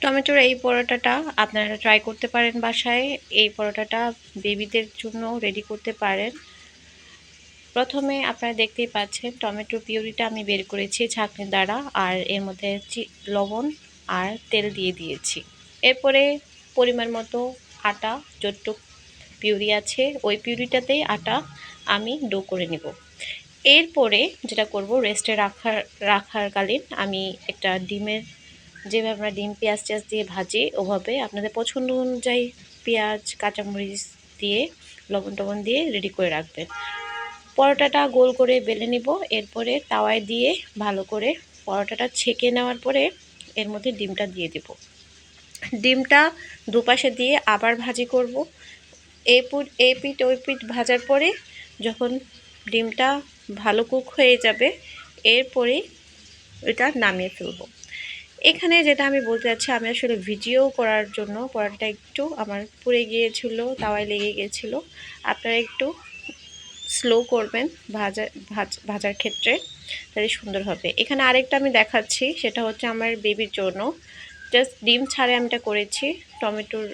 টমেটোর এই পরোটাটা আপনারা ট্রাই করতে পারেন বাসায়। এই পরোটাটা বেবিদের জন্য রেডি করতে পারেন। প্রথমে আপনারা দেখতেই পাচ্ছেন টমেটোর পিউরিটা আমি বের করেছি ছাঁকনির দ্বারা, আর এর মধ্যে লবণ আর তেল দিয়ে দিয়েছি। এরপরে পরিমাণ মতো আটা, যতটুক পিউরি আছে ওই পিউরিটাতেই আটা আমি ডো করে নেব। এরপরে যেটা করব, রেস্টে রাখার কালীন আমি একটা ডিমের, যেভাবে আমরা ডিম পেঁয়াজ টেয়াজ দিয়ে ভাজি ওভাবে আপনাদের পছন্দ অনুযায়ী পেঁয়াজ কাঁচামরিচ দিয়ে লবণ টবণ দিয়ে রেডি করে রাখবেন। পরোটাটা গোল করে বেলে নিব। এরপরে তাওয়ায় দিয়ে ভালো করে পরোটাটা ছেঁকে নেওয়ার পরে এর মধ্যে ডিমটা দিয়ে দেব। ডিমটা দুপাশে দিয়ে আবার ভাজি করব। এই পিঠ ওই পিঠ ভাজার পরে যখন ডিমটা ভালো কুক হয়ে যাবে এরপরে এটা নামিয়ে ফেলব। এখানে যেটা আমি বলতে চাচ্ছি, আমি আসলে ভিডিও করার জন্য পরোটাটা একটু আমার পুড়ে গিয়েছিল, তাওয়ায় লেগে গিয়েছিল। আপনারা একটু স্লো করবেন ভাজার ক্ষেত্রে, তাহলে সুন্দর হবে। এখানে আরেকটা আমি দেখাচ্ছি, সেটা হচ্ছে আমার বেবির জন্য জাস্ট ডিম ছাড়ে আমি এটা করেছি। টমেটোর